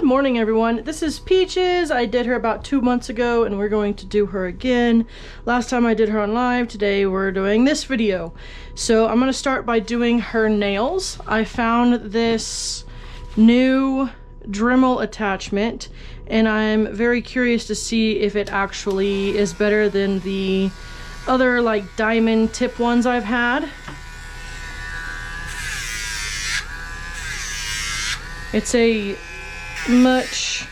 Good morning, everyone. This is Peaches. I did her about 2 months ago and we're going to do her again. Last time I did her on live. Today we're doing this video. So I'm going to start by doing her nails. I found this new Dremel attachment and I'm very curious to see if it actually is better than the other like diamond tip ones I've had. It's a much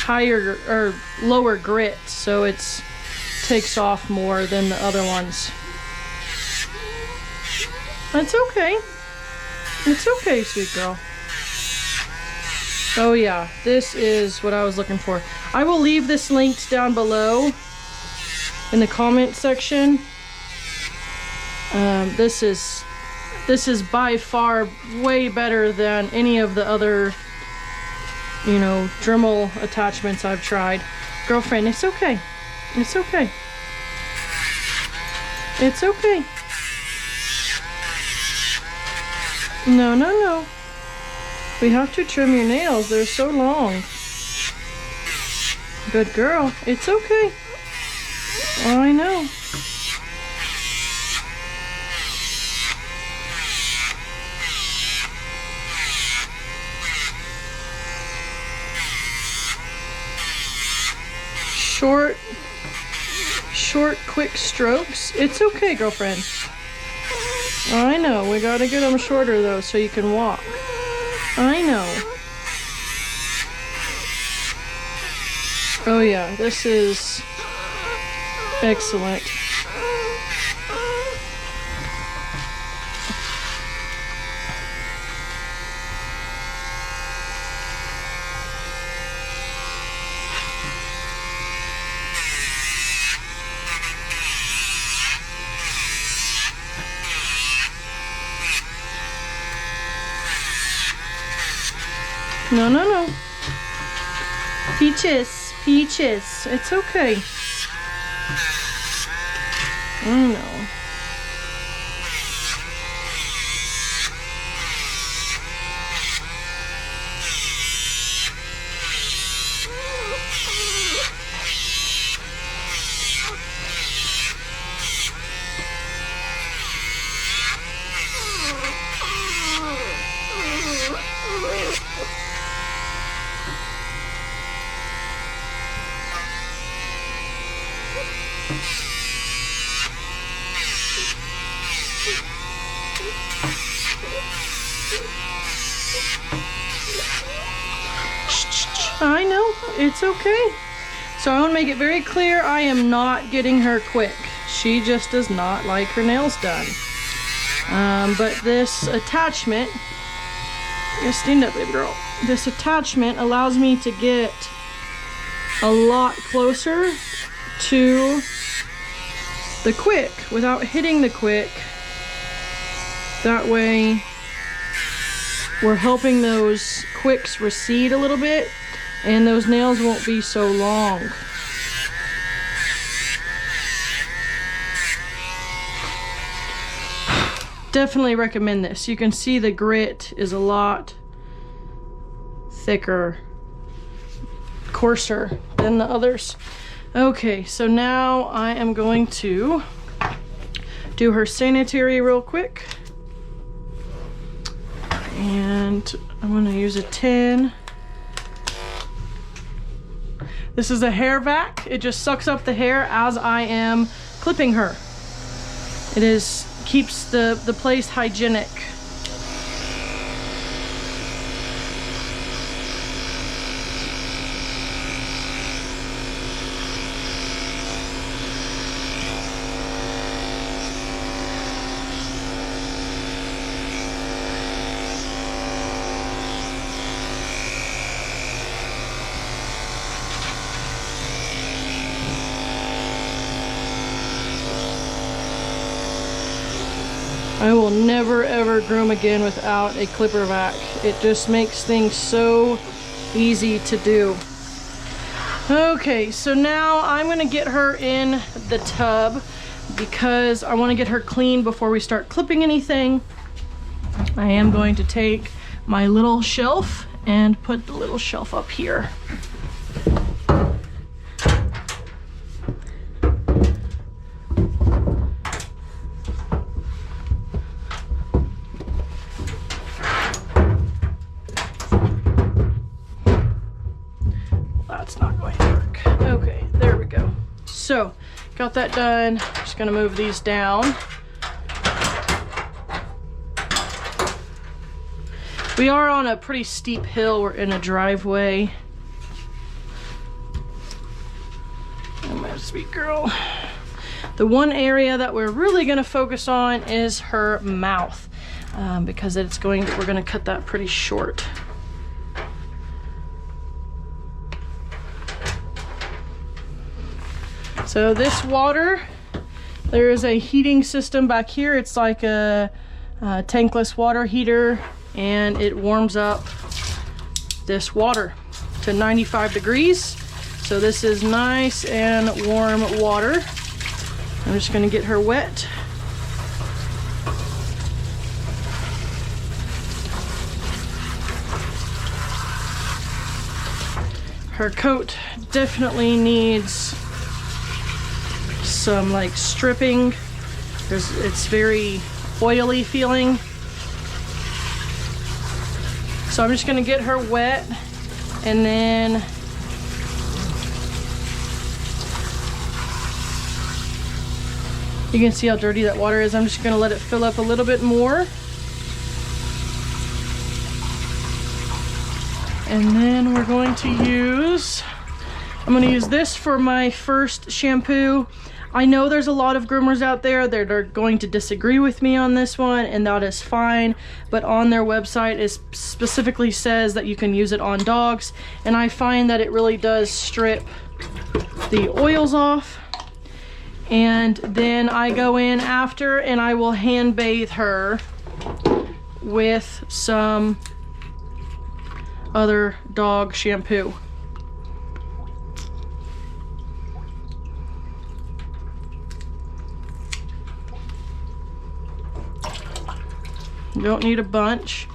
higher or lower grit, so it's takes off more than the other ones. It's okay. It's okay, sweet girl. Oh yeah, this is what I was looking for. I will leave this linked down below in the comment section. This is by far way better than any of the other, you know, Dremel attachments I've tried. Girlfriend, it's okay. It's okay. It's okay. No, no, no. We have to trim your nails. They're so long. Good girl. It's okay. Oh, I know. Short, quick strokes. It's okay, girlfriend. I know, we gotta get them shorter though so you can walk. I know. Oh yeah, this is excellent. No, no, no. Peaches, Peaches. It's okay. I know. I know, it's okay. So I want to make it very clear, I am not getting her quick. She just does not like her nails done. But this attachment, just stand up, baby girl. This attachment allows me to get a lot closer to the quick without hitting the quick. That way we're helping those quicks recede a little bit and those nails won't be so long. Definitely recommend this. You can see the grit is a lot thicker, coarser than the others. Okay, so now I am going to do her sanitary real quick. And I'm gonna use a 10. This is a hair vac. It just sucks up the hair as I am clipping her. It keeps the place hygienic. I will never ever groom again without a clipper vac. It just makes things so easy to do. Okay, so now I'm gonna get her in the tub because I want to get her clean before we start clipping anything. I am going to take my little shelf and put the little shelf up here. That's not going to work. Okay, there we go. So, got that done. Just gonna move these down. We are on a pretty steep hill. We're in a driveway. Oh, my sweet girl. The one area that we're really gonna focus on is her mouth, because we're gonna cut that pretty short. So this water, there is a heating system back here. It's like a tankless water heater, and it warms up this water to 95 degrees. So this is nice and warm water. I'm just gonna get her wet. Her coat definitely needs some like stripping. It's very oily feeling. So I'm just gonna get her wet, and then you can see how dirty that water is. I'm just gonna let it fill up a little bit more. And then we're going to I'm gonna use this for my first shampoo. I know there's a lot of groomers out there that are going to disagree with me on this one, and that is fine, but on their website it specifically says that you can use it on dogs, and I find that it really does strip the oils off. And then I go in after and I will hand bathe her with some other dog shampoo. You don't need a bunch.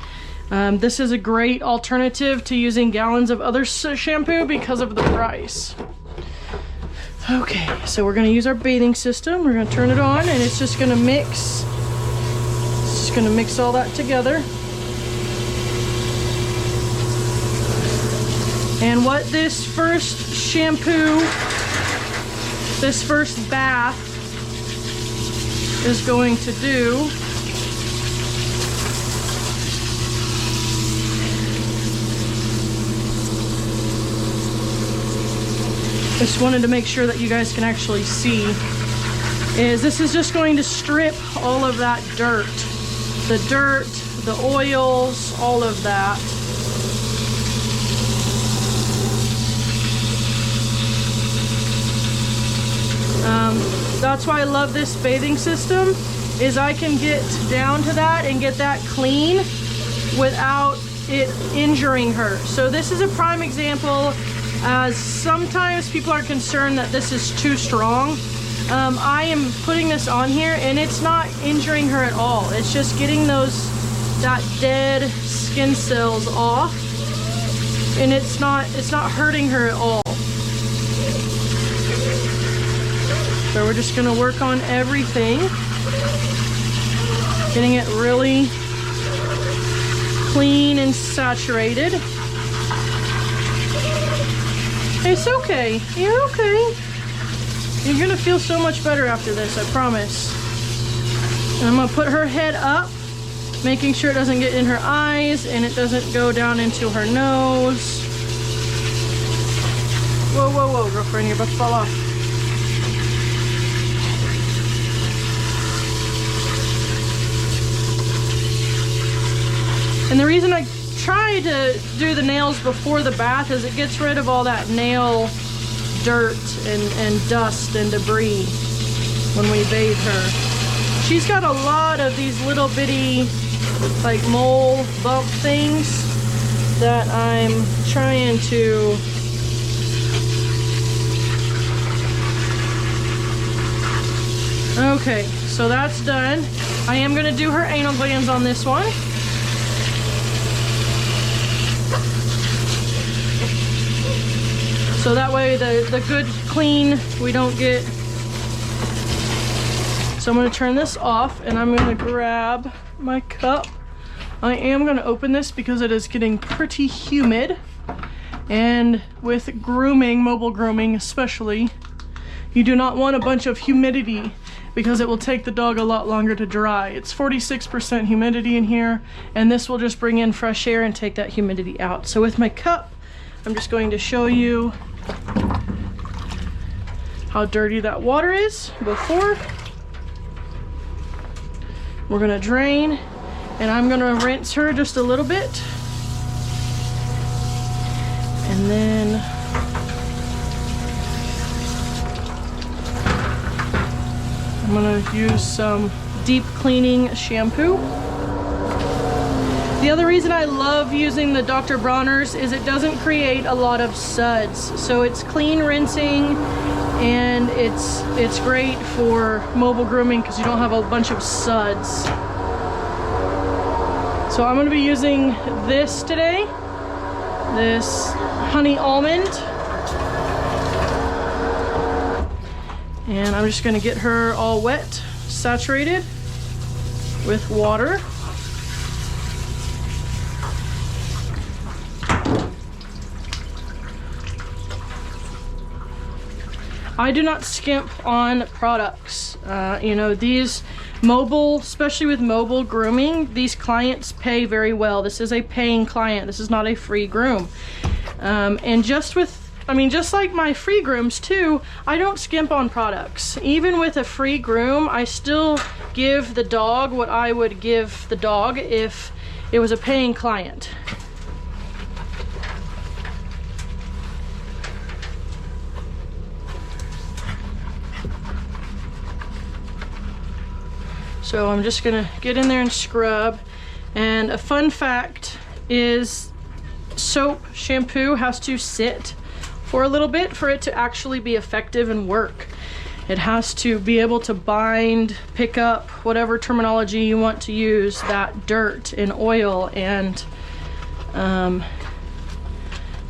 This is a great alternative to using gallons of other shampoo because of the price. Okay, so we're gonna use our bathing system. We're gonna turn it on, and it's just gonna mix. It's just gonna mix all that together. And what this first shampoo, this first bath is going to do just wanted to make sure that you guys can actually see, is this is just going to strip all of that dirt. The dirt, the oils, all of that. That's why I love this bathing system, is I can get down to that and get that clean without it injuring her. So this is a prime example. Sometimes people are concerned that this is too strong. I am putting this on here and it's not injuring her at all. It's just getting that dead skin cells off, and it's not hurting her at all. So we're just gonna work on everything, getting it really clean and saturated. It's okay. You're okay. You're gonna feel so much better after this, I promise. And I'm gonna put her head up, making sure it doesn't get in her eyes and it doesn't go down into her nose. Whoa, whoa, whoa, girlfriend, you're about to fall off. And the reason I try to do the nails before the bath is it gets rid of all that nail dirt and dust and debris when we bathe her. She's got a lot of these little bitty like mole bump things that I'm trying to okay, so that's done. I am going to do her anal glands on this one. So that way the good clean we don't get. So I'm going to turn this off and I'm going to grab my cup. I am going to open this because it is getting pretty humid. And with grooming, mobile grooming especially, you do not want a bunch of humidity because it will take the dog a lot longer to dry. It's 46% humidity in here, and this will just bring in fresh air and take that humidity out. So with my cup, I'm just going to show you how dirty that water is before. We're gonna drain, and I'm gonna rinse her just a little bit. And then I'm gonna use some deep cleaning shampoo. The other reason I love using the Dr. Bronner's is it doesn't create a lot of suds. So it's clean rinsing, and it's great for mobile grooming because you don't have a bunch of suds. So I'm gonna be using this today, this honey almond. And I'm just gonna get her all wet, saturated with water. I do not skimp on products. You know, these mobile, especially with mobile grooming, these clients pay very well. This is a paying client. This is not a free groom. And just with, I mean, just like my free grooms too, I don't skimp on products. Even with a free groom, I still give the dog what I would give the dog if it was a paying client. So I'm just gonna get in there and scrub. And a fun fact is soap, shampoo has to sit for a little bit for it to actually be effective and work. It has to be able to bind, pick up, whatever terminology you want to use, that dirt and oil and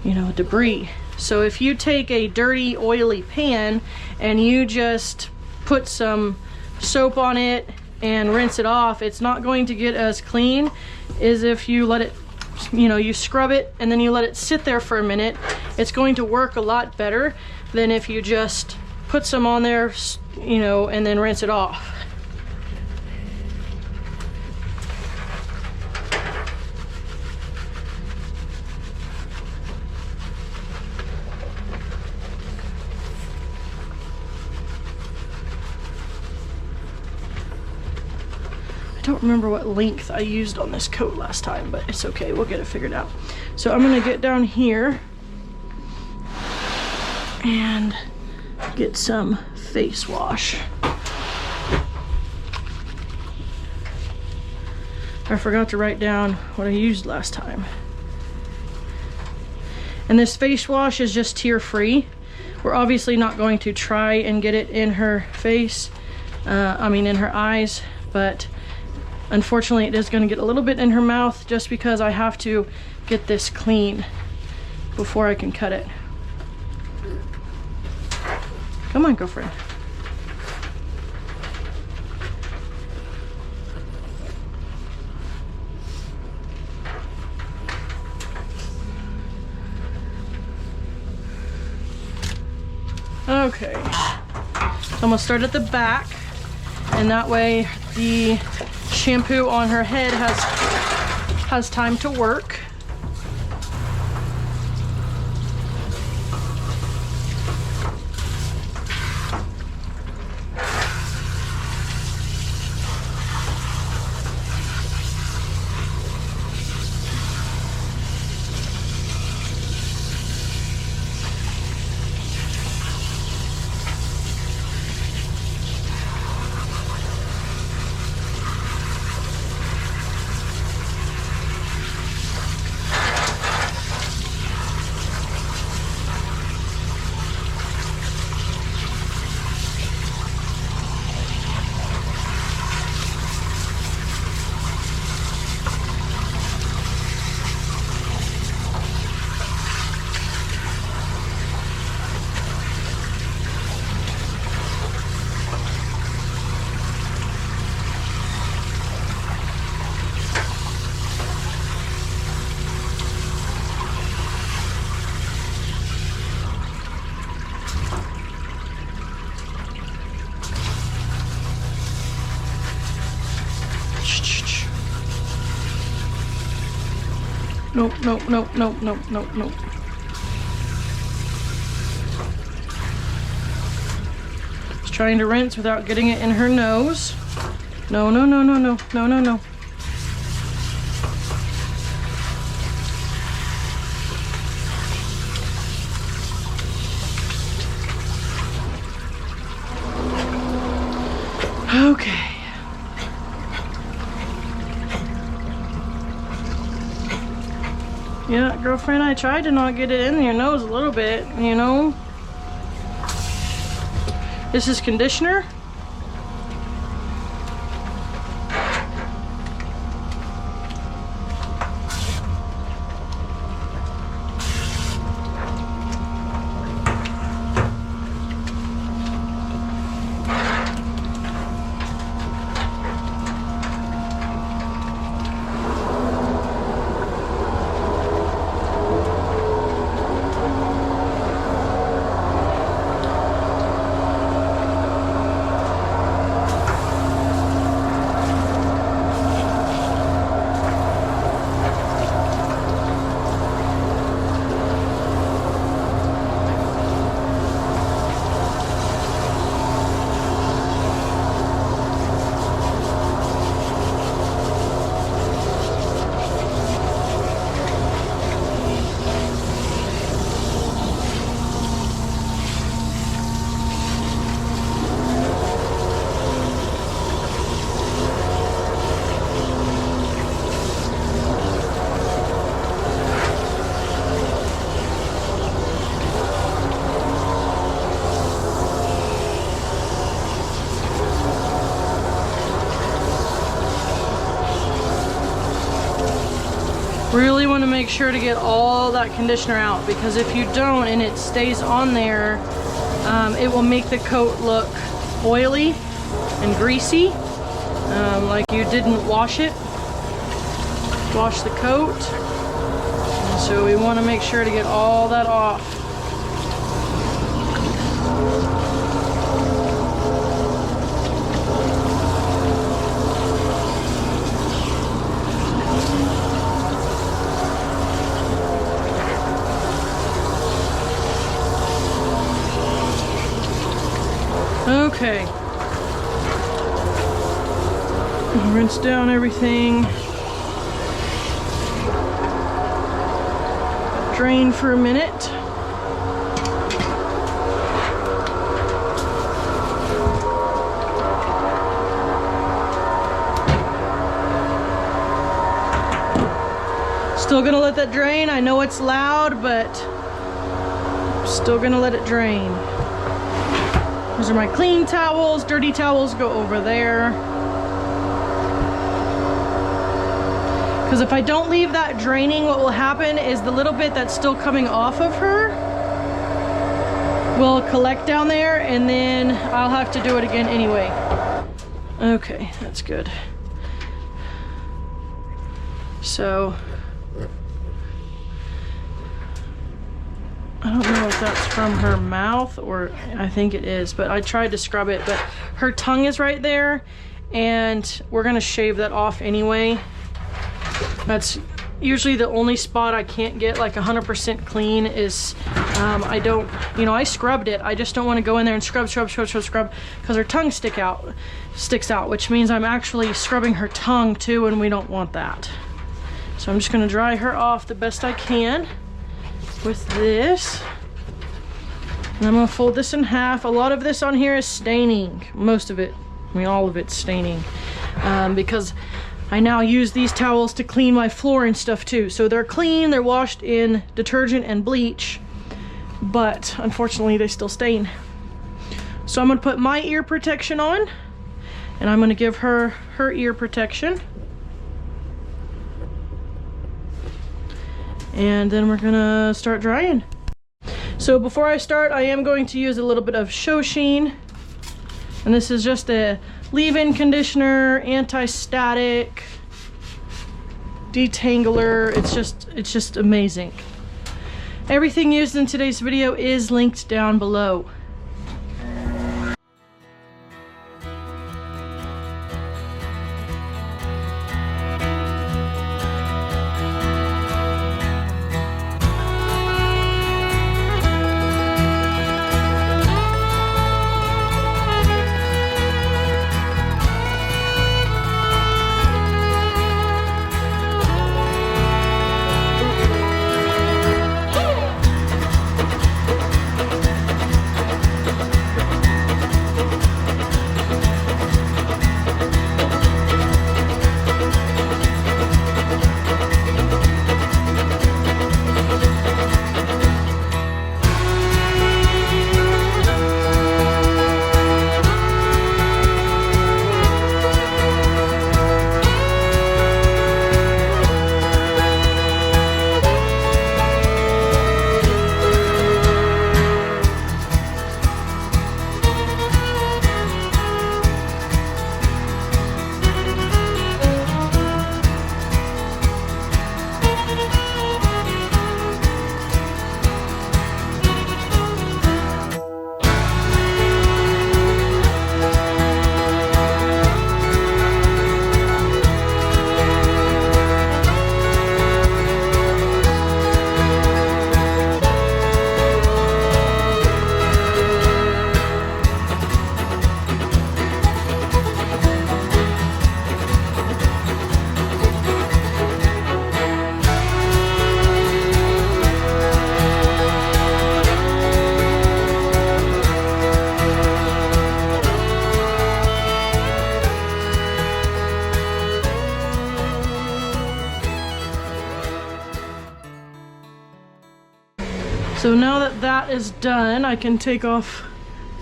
you know, debris. So if you take a dirty, oily pan and you just put some soap on it and rinse it off, it's not going to get as clean as if you let it, you know, you scrub it and then you let it sit there for a minute. It's going to work a lot better than if you just put some on there, you know, and then rinse it off. I don't remember what length I used on this coat last time, but it's okay, we'll get it figured out. So I'm gonna get down here and get some face wash. I forgot to write down what I used last time. And this face wash is just tear-free. We're obviously not going to try and get it in her face, in her eyes, but unfortunately it is going to get a little bit in her mouth just because I have to get this clean before I can cut it. Come on, girlfriend. Okay, so I'm gonna start at the back, and that way the shampoo on her head has time to work. nope, nope, nope, nope, nope, nope, nope. Just trying to rinse without getting it in her nose. No, no, no, no, no, no, no, no. Okay. Yeah, girlfriend, I tried to not get it in your nose a little bit, you know? This is conditioner. Really want to make sure to get all that conditioner out, because if you don't and it stays on there, it will make the coat look oily and greasy, like you didn't wash the coat. And so we want to make sure to get all that off. Okay. Rinse down everything. Drain for a minute. Still gonna let that drain. I know it's loud, but still gonna let it drain. These are my clean towels. Dirty towels go over there. Because if I don't leave that draining, what will happen is the little bit that's still coming off of her will collect down there, and then I'll have to do it again anyway. Okay, that's good. So I don't know if that's from her mouth, or I think it is, but I tried to scrub it, but her tongue is right there, and we're gonna shave that off anyway. That's usually the only spot I can't get like 100% clean is, I don't, you know, I scrubbed it. I just don't want to go in there and scrub, because her tongue sticks out, which means I'm actually scrubbing her tongue too, and we don't want that. So I'm just gonna dry her off the best I can with this. And I'm gonna fold this in half. A lot of this on here is staining. Most of it, I mean all of it's staining, because I now use these towels to clean my floor and stuff too. So they're clean, they're washed in detergent and bleach, but unfortunately they still stain. So I'm gonna put my ear protection on, and I'm gonna give her her ear protection. And then we're gonna start drying. So before I start, I am going to use a little bit of Shoshin, and this is just a leave-in conditioner, anti-static, detangler. It's just amazing. Everything used in today's video is linked down below. So now that that is done, I can take off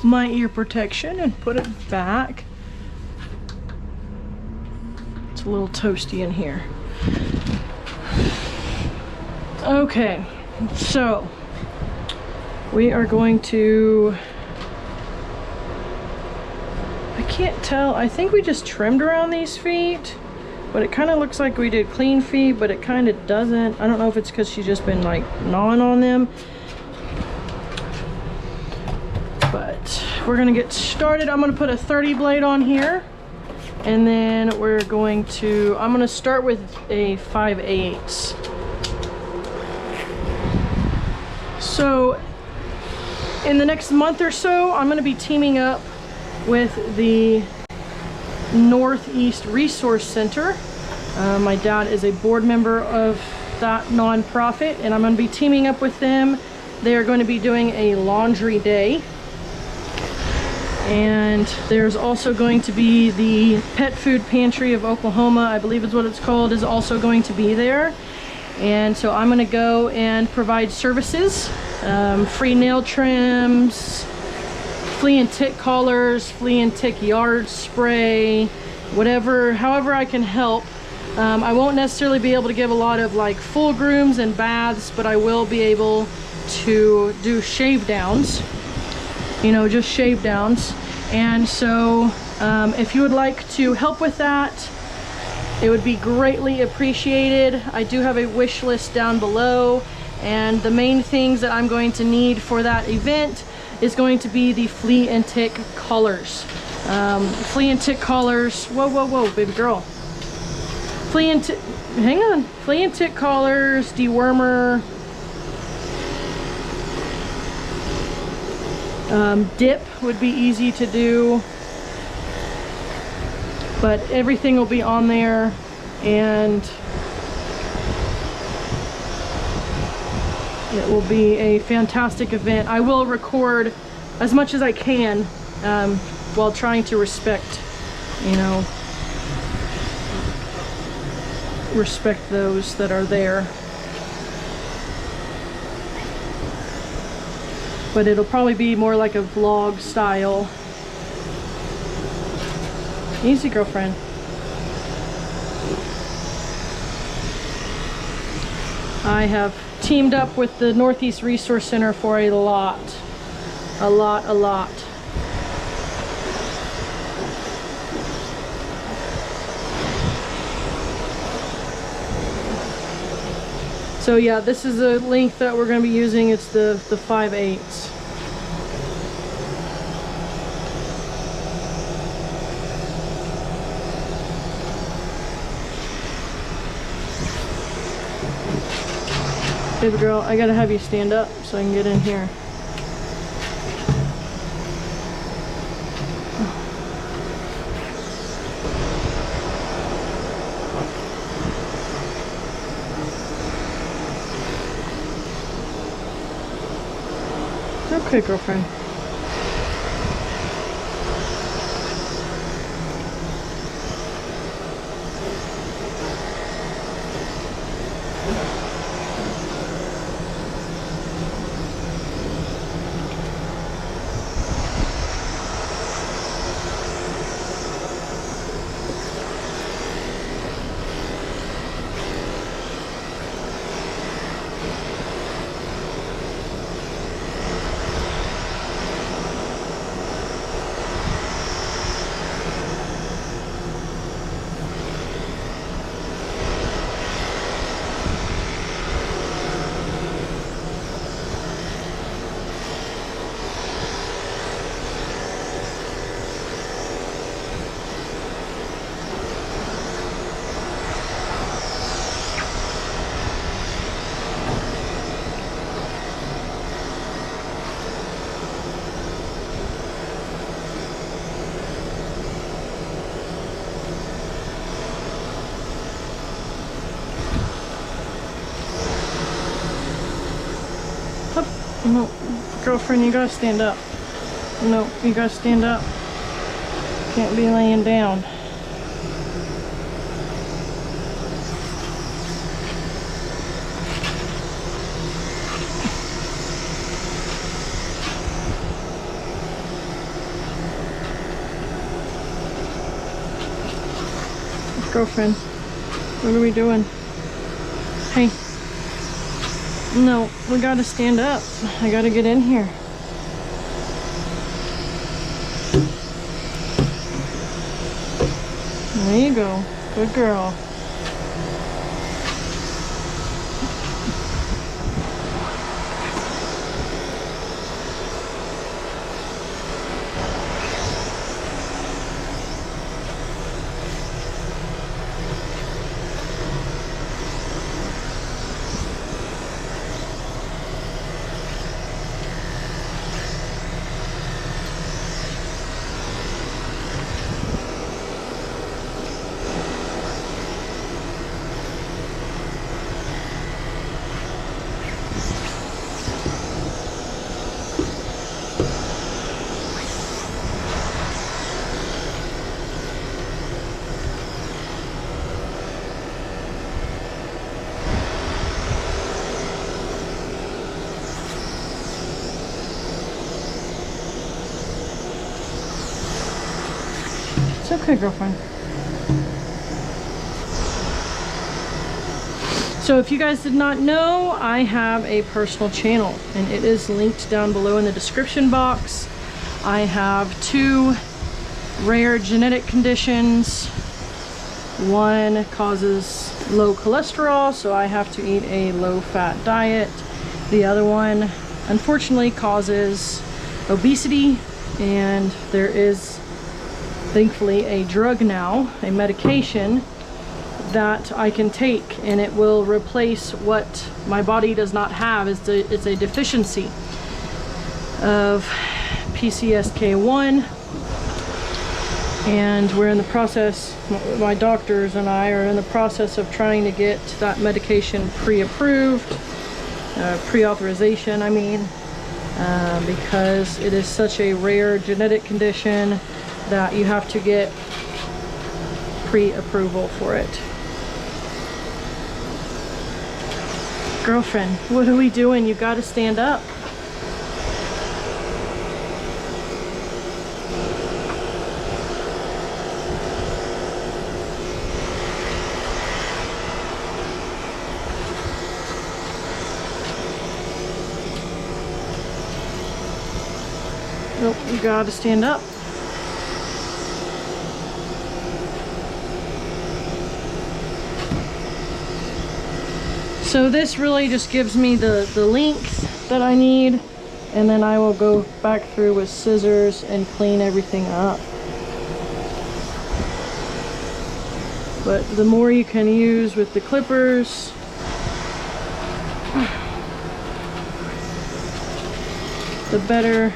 my ear protection and put it back. It's a little toasty in here. Okay, so we are going to, I can't tell, I think we just trimmed around these feet, but it kind of looks like we did clean feet, but it kind of doesn't. I don't know if it's because she's just been like gnawing on them. But we're gonna get started. I'm gonna put a 30 blade on here, and then we're going to, I'm gonna start with a 5/8. So in the next month or so, I'm gonna be teaming up with the Northeast Resource Center. My dad is a board member of that nonprofit, and I'm gonna be teaming up with them. They are going to be doing a laundry day. And there's also going to be the Pet Food Pantry of Oklahoma, I believe is what it's called, is also going to be there. And so I'm gonna go and provide services, free nail trims, flea and tick collars, flea and tick yard spray, whatever, however I can help. I won't necessarily be able to give a lot of like full grooms and baths, but I will be able to do shave downs, you know, just shave downs. And so if you would like to help with that, it would be greatly appreciated. I do have a wish list down below, and the main things that I'm going to need for that event is going to be the flea and tick collars. Flea and tick collars, whoa, whoa, whoa, baby girl. Flea and tick, hang on. Flea and tick collars, dewormer, dip would be easy to do, but everything will be on there, and it will be a fantastic event. I will record as much as I can while trying to respect, you know, respect those that are there. But it'll probably be more like a vlog style. Easy, girlfriend. I have teamed up with the Northeast Resource Center for a lot. So yeah, this is the length that we're going to be using. It's the 5/8. Baby girl, I gotta have you stand up so I can get in here. Okay, girlfriend. No, girlfriend, you gotta stand up. No, you gotta stand up. Can't be laying down. Girlfriend, what are we doing? Hey. No, we gotta stand up. I gotta get in here. There you go. Good girl. It's okay, girlfriend. So if you guys did not know, I have a personal channel and it is linked down below in the description box. I have 2 rare genetic conditions. One causes low cholesterol, so I have to eat a low-fat diet. The other one, unfortunately, causes obesity, and there is thankfully a drug now, a medication that I can take, and it will replace what my body does not have. It's a deficiency of PCSK1, and we're in the process, my doctors and I are in the process of trying to get that medication pre-approved, pre-authorization I mean, because it is such a rare genetic condition that you have to get pre-approval for it. Girlfriend, what are we doing? You gotta stand up. Nope, you gotta stand up. So this really just gives me the length that I need, and then I will go back through with scissors and clean everything up. But the more you can use with the clippers, the better.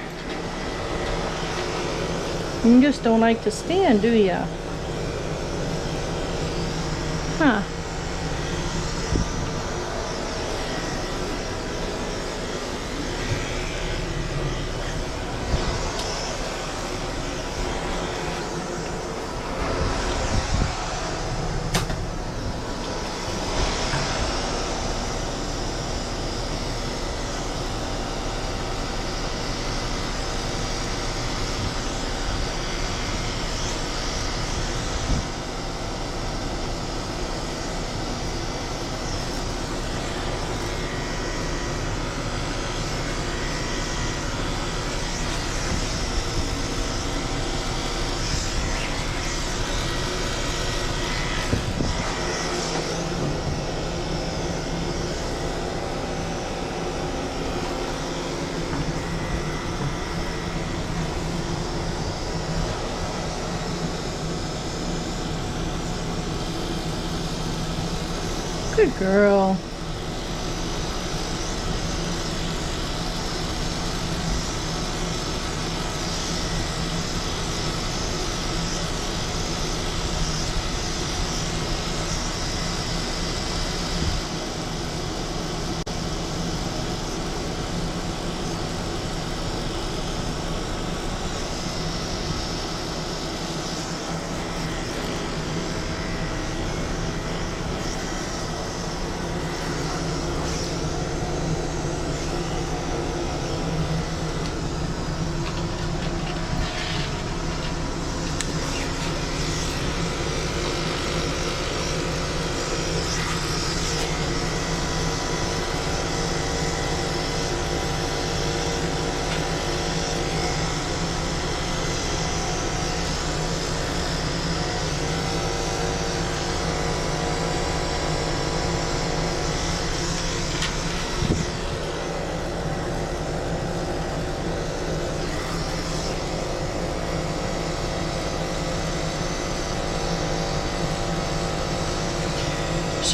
You just don't like to stand, do ya? Huh. Good girl.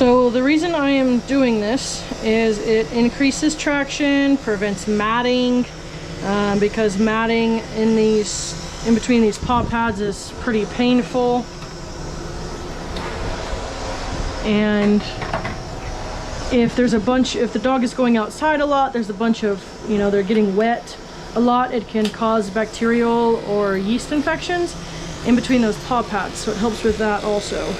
So the reason I am doing this is it increases traction, prevents matting, because matting in between these paw pads is pretty painful. And if the dog is going outside a lot, there's a bunch of, they're getting wet a lot, it can cause bacterial or yeast infections in between those paw pads, so it helps with that also.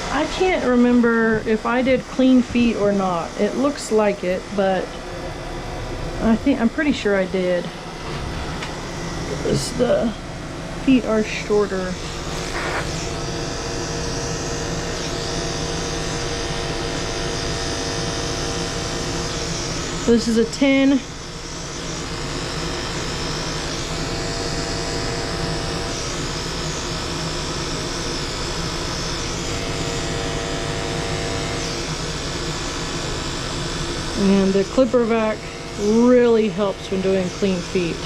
I can't remember if I did clean feet or not. It looks like it, but I'm pretty sure I did. Because the feet are shorter. This is a 10. And the clipper vac really helps when doing clean feet.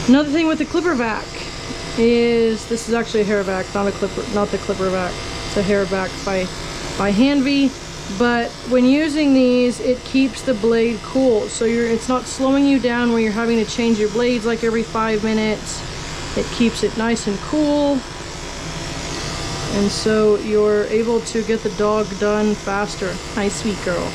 Another thing with the clipper vac is, this is actually a hair vac, not the clipper vac. It's a hair vac by Hanvey, but when using these, it keeps the blade cool. So it's not slowing you down where you're having to change your blades like every 5 minutes. It keeps it nice and cool. And so you're able to get the dog done faster. Hi, sweet girl.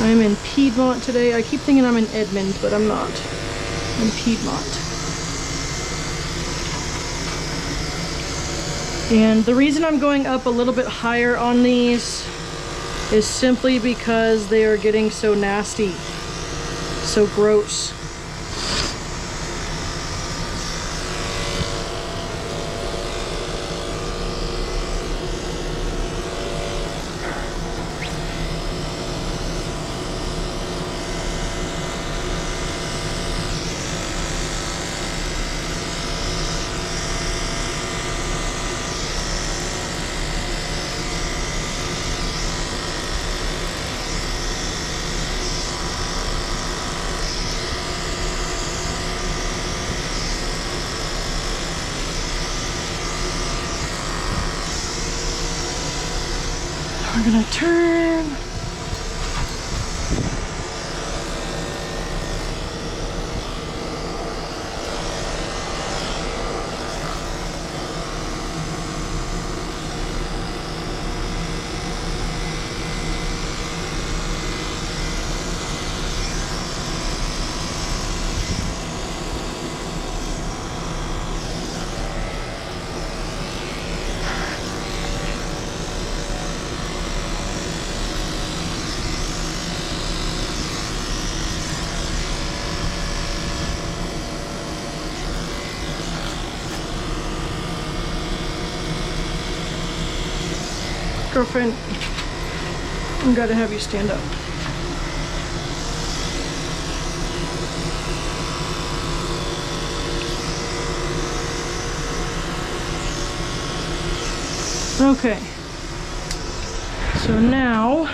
I'm in Piedmont today. I keep thinking I'm in Edmond, but I'm not. I'm in Piedmont. And the reason I'm going up a little bit higher on these is simply because they are getting so nasty, so gross. We're gonna turn. Girlfriend, I'm gotta have you stand up. Okay, so now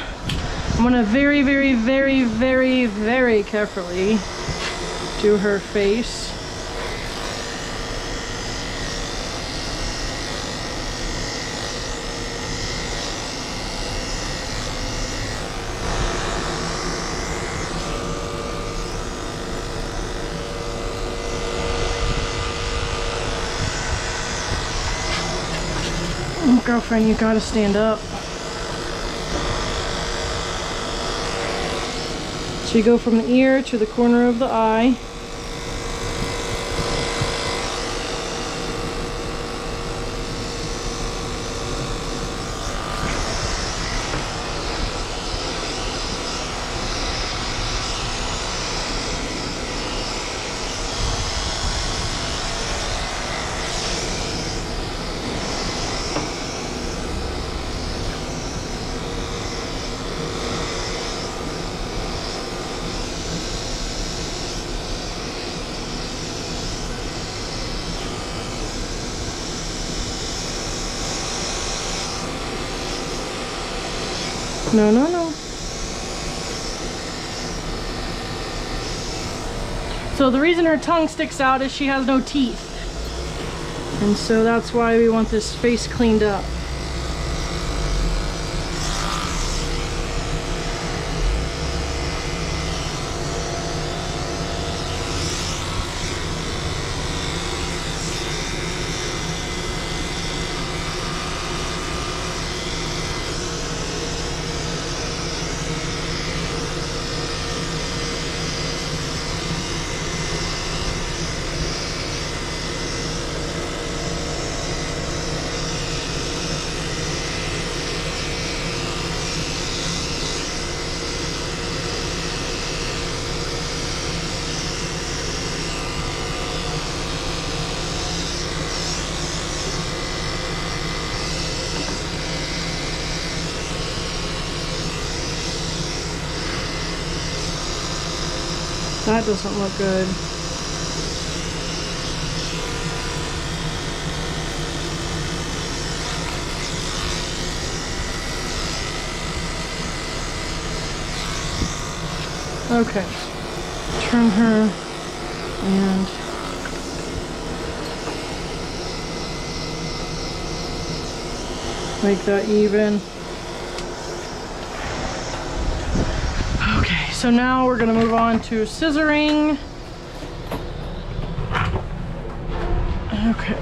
I'm gonna very, very, very, very, very carefully do her face. Oh, girlfriend, you gotta stand up. So you go from the ear to the corner of the eye. No, no, no. So the reason her tongue sticks out is she has no teeth. And so that's why we want this face cleaned up. That doesn't look good. Okay. Trim her and make that even. Okay, so now we're gonna move on to scissoring. Okay.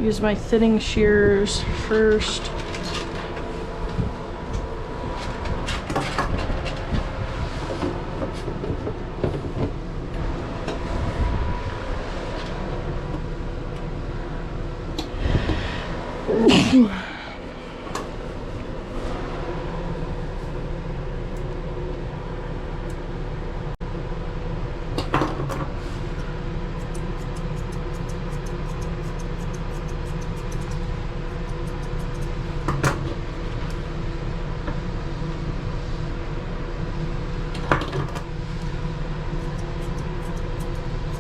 Use my thinning shears first.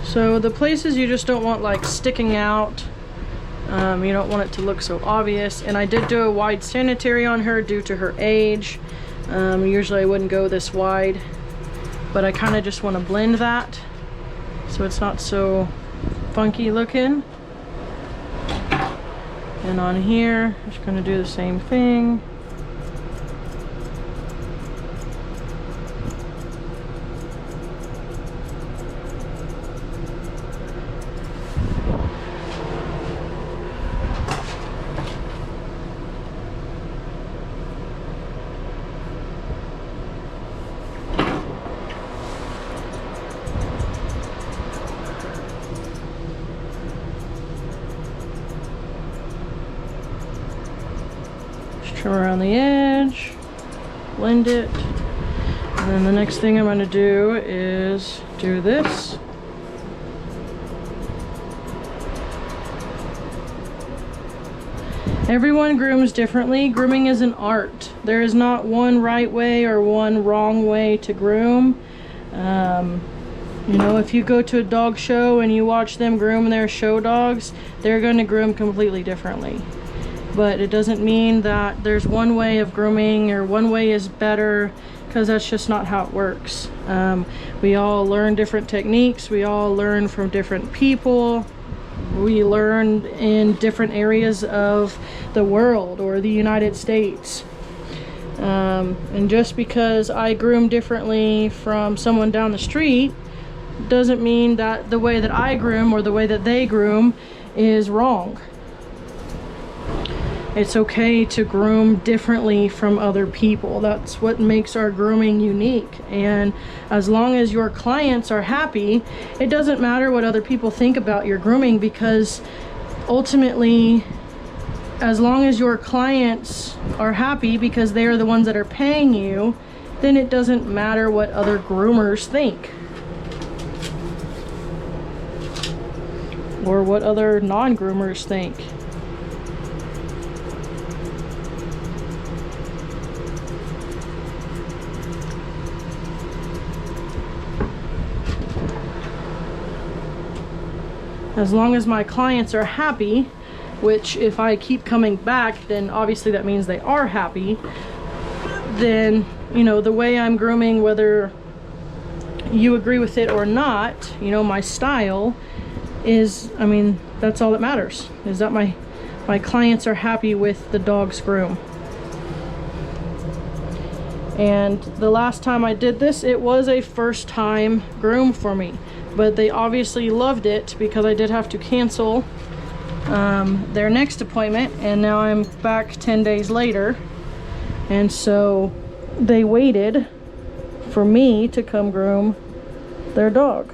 So the places you just don't want like sticking out, you don't want it to look so obvious. And I did do a wide sanitary on her due to her age. Usually I wouldn't go this wide, but I kind of just want to blend that so it's not so funky looking. And on here, I'm just going to do the same thing. Trim around the edge, blend it, and then the next thing I'm going to do is do this. Everyone grooms differently. Grooming is an art. There is not one right way or one wrong way to groom. You know, if you go to a dog show and you watch them groom their show dogs, they're going to groom completely differently. But it doesn't mean that there's one way of grooming or one way is better, because that's just not how it works. We all learn different techniques. We all learn from different people. We learn in different areas of the world or the United States. And just because I groom differently from someone down the street doesn't mean that the way that I groom or the way that they groom is wrong. It's okay to groom differently from other people. That's what makes our grooming unique. And as long as your clients are happy, it doesn't matter what other people think about your grooming, because ultimately, as long as your clients are happy because they are the ones that are paying you, then it doesn't matter what other groomers think. Or what other non-groomers think. As long as my clients are happy, which if I keep coming back, then obviously that means they are happy, then, you know, the way I'm grooming, whether you agree with it or not, you know, my style is, I mean, that's all that matters, is that my clients are happy with the dog's groom. And the last time I did this, it was a first time groom for me, but they obviously loved it because I did have to cancel their next appointment, and now I'm back 10 days later, and so they waited for me to come groom their dog.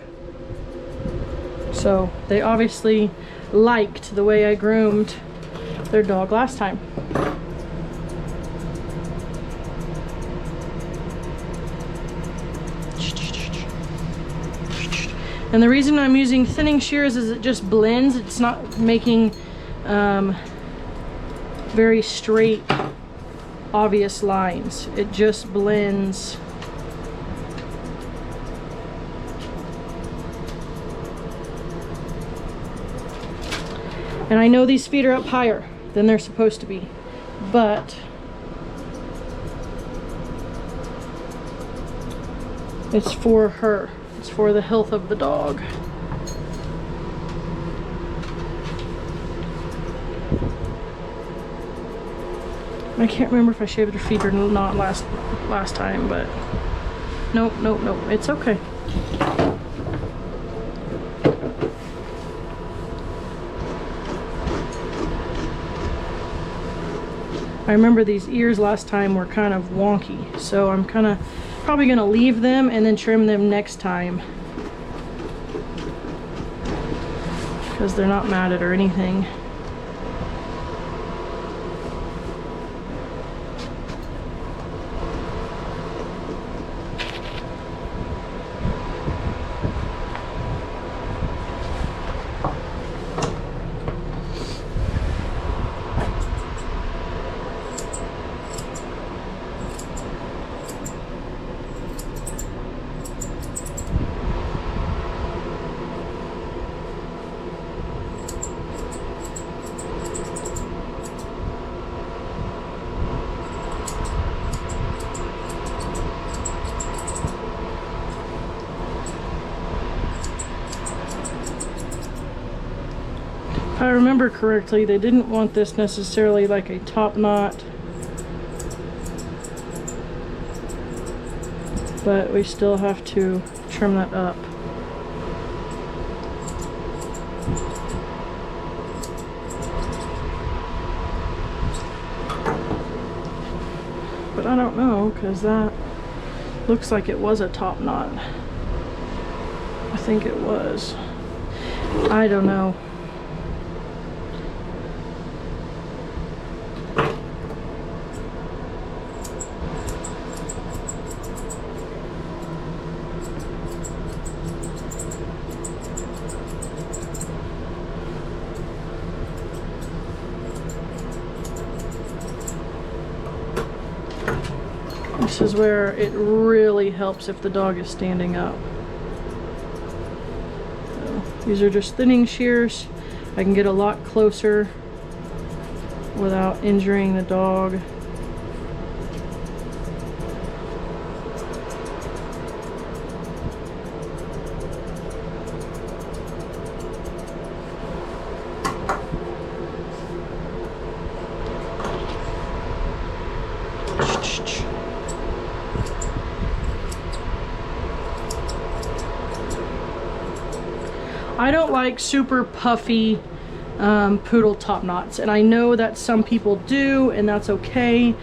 So they obviously liked the way I groomed their dog last time. And the reason I'm using thinning shears is it just blends. It's not making very straight, obvious lines. It just blends. And I know these feet are up higher than they're supposed to be, but it's for her. It's for the health of the dog. I can't remember if I shaved her feet or not last time, but nope, it's okay. I remember these ears last time were kind of wonky, so I'm probably gonna leave them and then trim them next time, because they're not matted or anything. If I remember correctly, they didn't want this necessarily like a top knot, but we still have to trim that up. But I don't know, because that looks like it was a top knot. I think it was. I don't know. This is where it really helps if the dog is standing up. So, these are just thinning shears. I can get a lot closer without injuring the dog. I don't like super puffy poodle top knots, and I know that some people do, and that's okay,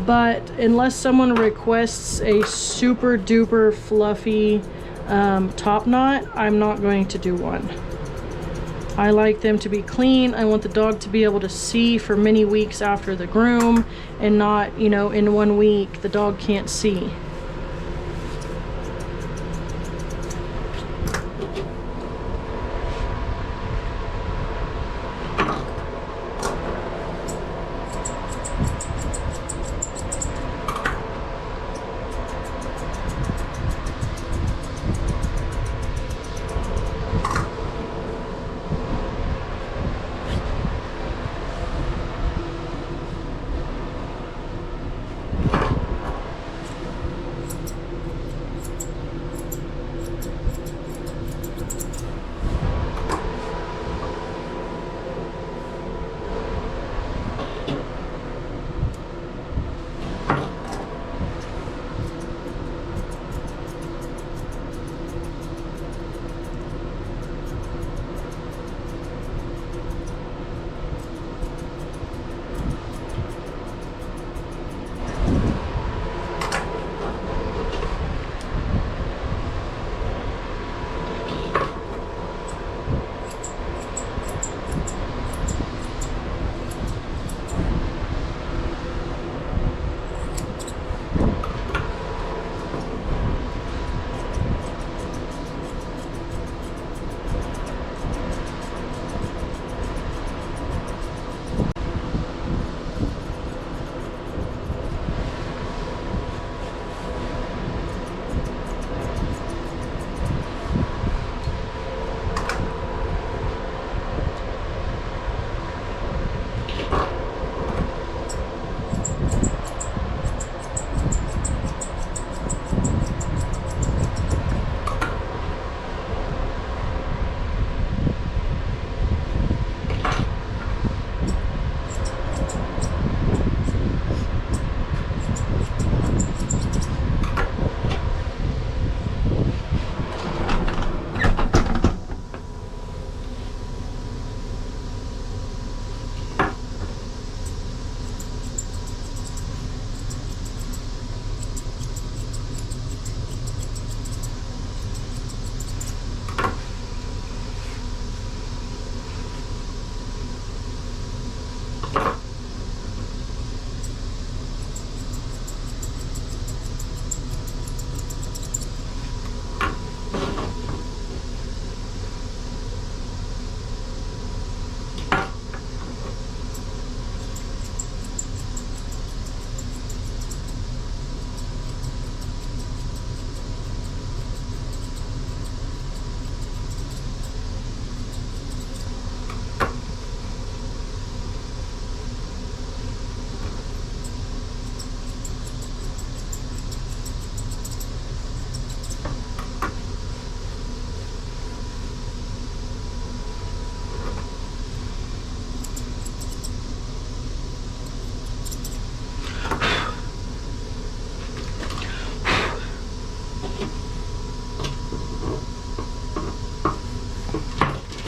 but unless someone requests a super duper fluffy top knot, I'm not going to do one. I like them to be clean. I want the dog to be able to see for many weeks after the groom, and not, you know, in 1 week the dog can't see.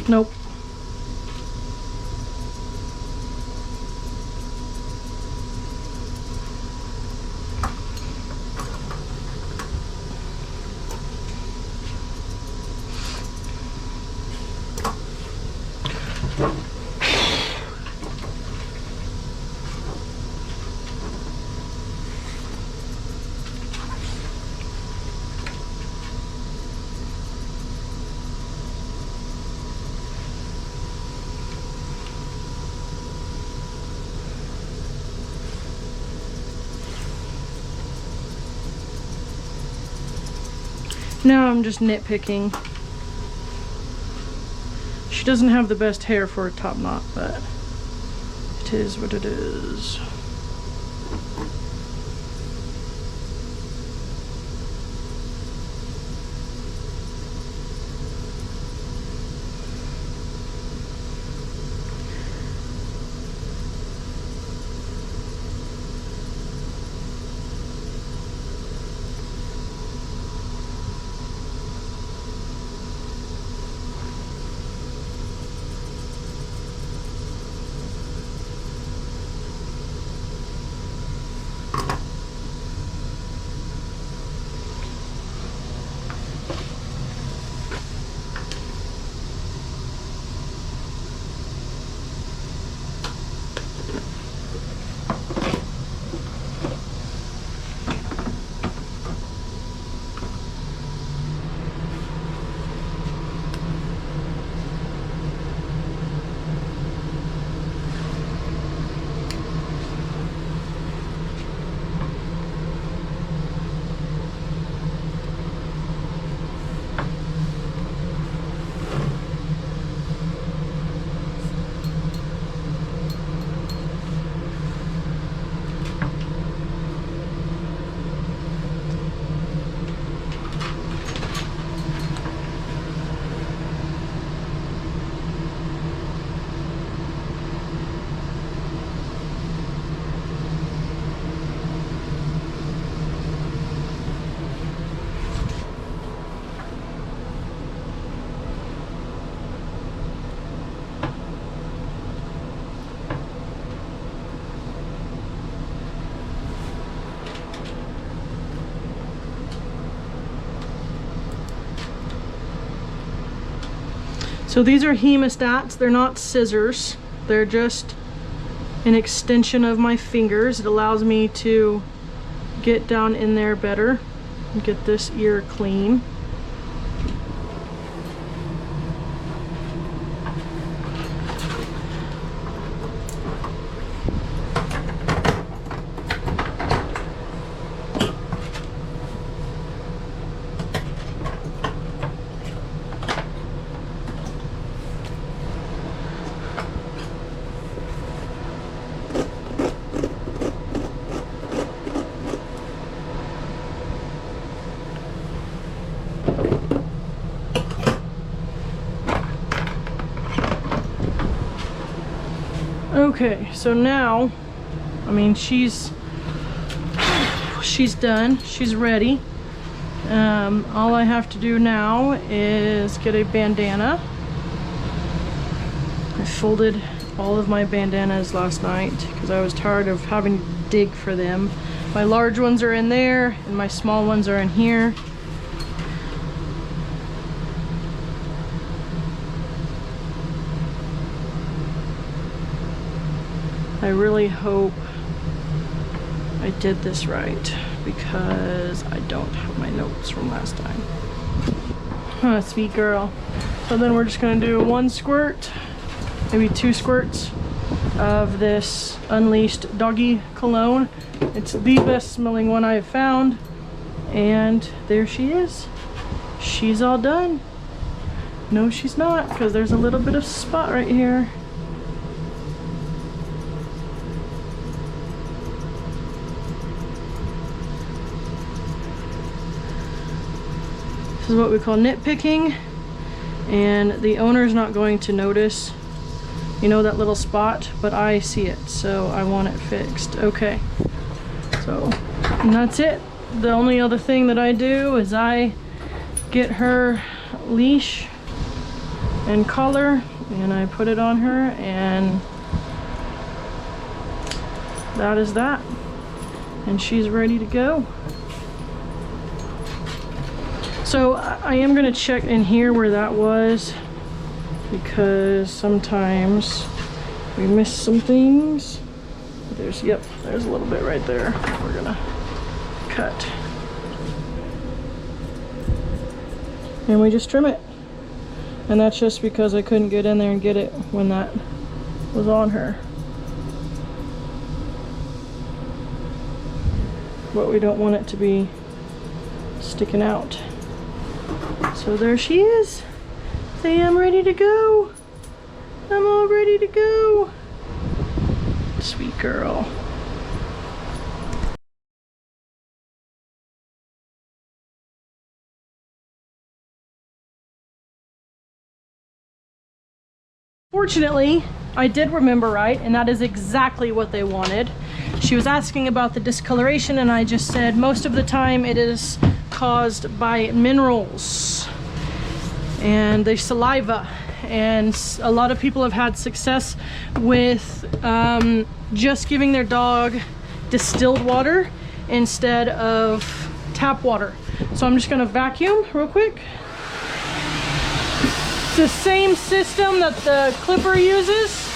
Nope. Now I'm just nitpicking. She doesn't have the best hair for a top knot, but it is what it is. So these are hemostats. They're not scissors. They're just an extension of my fingers. It allows me to get down in there better and get this ear clean. Okay, so now, I mean, she's done. She's ready. All I have to do now is get a bandana. I folded all of my bandanas last night because I was tired of having to dig for them. My large ones are in there and my small ones are in here. I really hope I did this right because I don't have my notes from last time. Oh, sweet girl. So then we're just gonna do one squirt, maybe 2 squirts of this Unleashed Doggy Cologne. It's the best smelling one I've found. And there she is. She's all done. No, she's not, because there's a little bit of spot right here. This is what we call nitpicking, and the owner's not going to notice, you know, that little spot, but I see it, so I want it fixed. Okay, so, and that's it. The only other thing that I do is I get her leash and collar and I put it on her, and that is that, and she's ready to go. So I am going to check in here where that was, because sometimes we miss some things. There's, yep, there's a little bit right there. We're gonna cut. And we just trim it. And that's just because I couldn't get in there and get it when that was on her. But we don't want it to be sticking out. So there she is. Say, I'm ready to go. I'm all ready to go. Sweet girl. Fortunately, I did remember right, and that is exactly what they wanted. She was asking about the discoloration, and I just said most of the time it is caused by minerals and the saliva, and a lot of people have had success with just giving their dog distilled water instead of tap water. So I'm just gonna vacuum real quick. It's the same system that the clipper uses.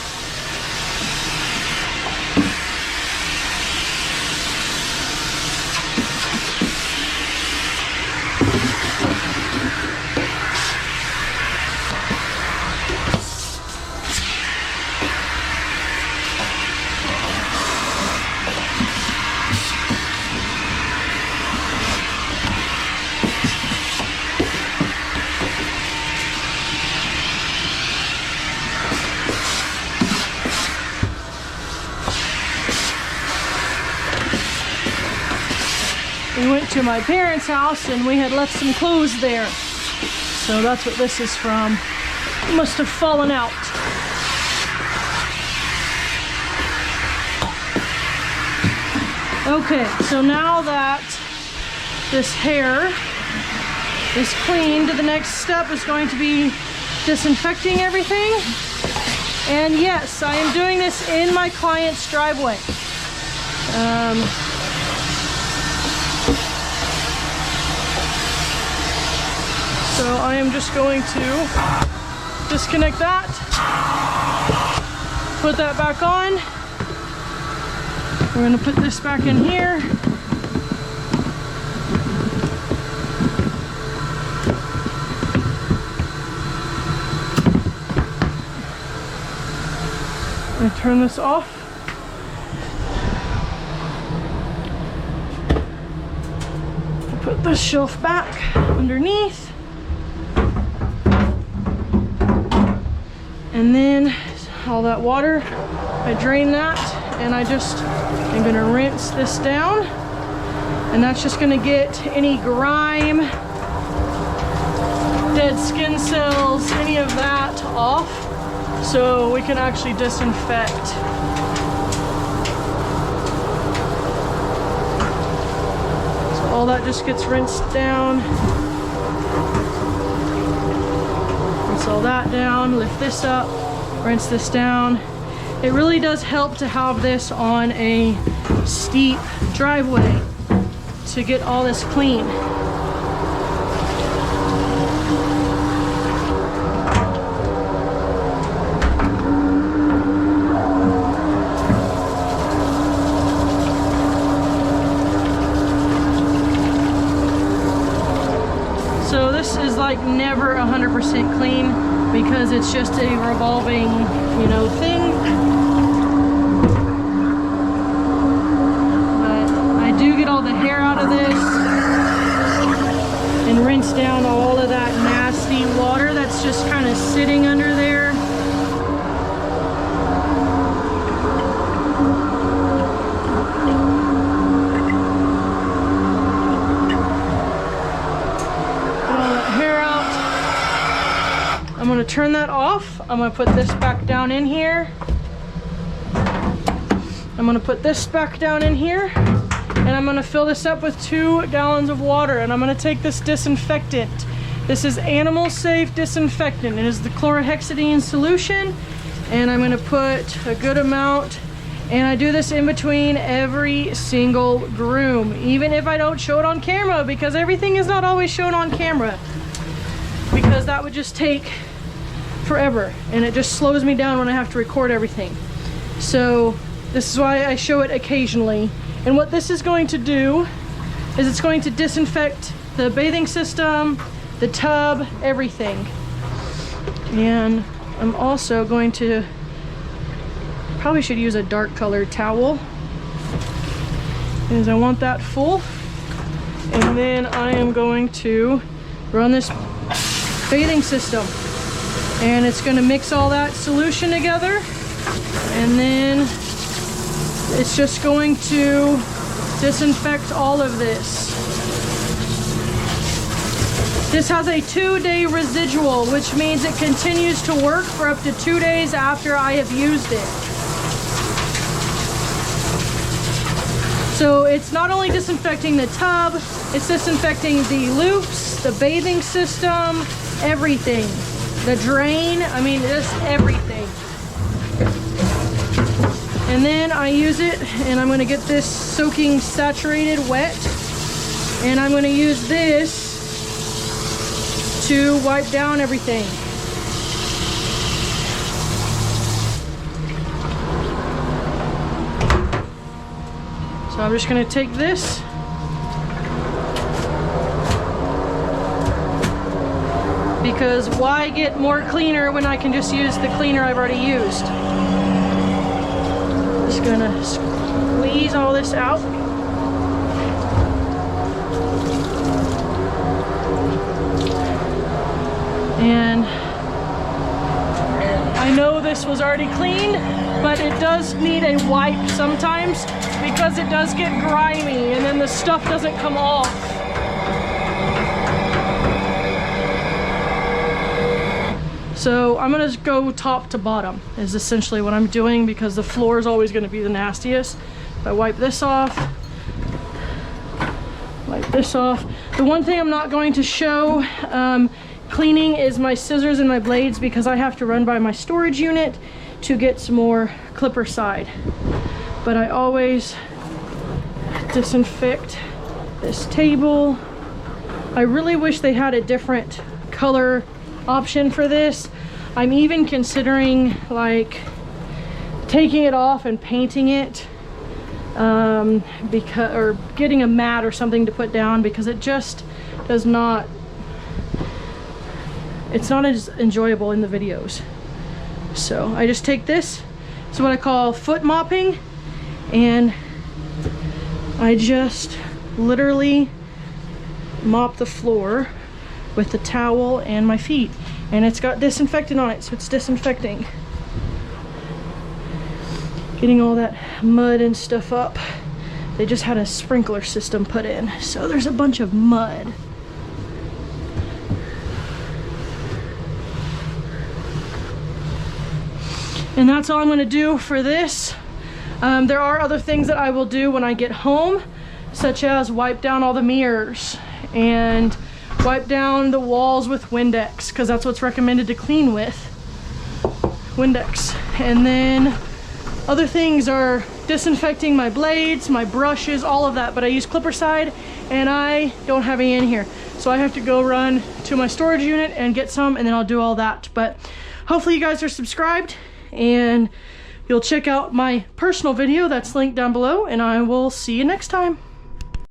We went to my parents' house and we had left some clothes there. So that's what this is from. It must have fallen out. Okay, so now that this hair is cleaned, the next step is going to be disinfecting everything. And yes, I am doing this in my client's driveway. So I am just going to disconnect that. Put that back on. We're gonna put this back in here. And turn this off. Put this shelf back underneath. And then all that water, I drain that, and I just am gonna rinse this down. And that's just gonna get any grime, dead skin cells, any of that off, so we can actually disinfect. So all that just gets rinsed down. Rinse all that down, lift this up, rinse this down. It really does help to have this on a steep driveway to get all this clean. So this is like never 100% clean because it's just a revolving, you know, thing. But I do get all the hair out of this and rinse down all of that nasty water that's just kind of sitting under there. I'm gonna turn that off. I'm gonna put this back down in here. I'm gonna put this back down in here, and I'm gonna fill this up with 2 gallons of water, and I'm gonna take this disinfectant. This is animal safe disinfectant. It is the chlorhexidine solution, and I'm gonna put a good amount, and I do this in between every single groom, even if I don't show it on camera, because everything is not always shown on camera, because that would just take forever and it just slows me down when I have to record everything. So this is why I show it occasionally. And what this is going to do is it's going to disinfect the bathing system, the tub, everything. And I'm also going to, probably should use a dark colored towel because I want that full. And then I am going to run this bathing system, and it's going to mix all that solution together, and then it's just going to disinfect all of this. This has a 2-day residual, which means it continues to work for up to 2 days after I have used it. So it's not only disinfecting the tub, it's disinfecting the loops, the bathing system, everything. The drain, I mean, just everything. And then I use it, and I'm gonna get this soaking saturated wet, and I'm gonna use this to wipe down everything. So I'm just gonna take this because why get more cleaner when I can just use the cleaner I've already used? Just gonna squeeze all this out. And I know this was already clean, but it does need a wipe sometimes because it does get grimy and then the stuff doesn't come off. So I'm gonna go top to bottom is essentially what I'm doing because the floor is always gonna be the nastiest. If I wipe this off, wipe this off. The one thing I'm not going to show cleaning is my scissors and my blades because I have to run by my storage unit to get some more clipper side. But I always disinfect this table. I really wish they had a different color option for this. I'm even considering like taking it off and painting it, or getting a mat or something to put down, because it just does not, it's not as enjoyable in the videos. So I just take this, it's what I call foot mopping, and I just literally mop the floor with the towel and my feet, and it's got disinfectant on it, so it's disinfecting, getting all that mud and stuff up. They just had a sprinkler system put in, so there's a bunch of mud. And that's all I'm going to do for this. There are other things that I will do when I get home, such as wipe down all the mirrors and wipe down the walls with Windex, because that's what's recommended to clean with, Windex. And then other things are disinfecting my blades, my brushes, all of that, but I use Clipper Side and I don't have any in here. So I have to go run to my storage unit and get some, and then I'll do all that. But hopefully you guys are subscribed and you'll check out my personal video that's linked down below, and I will see you next time.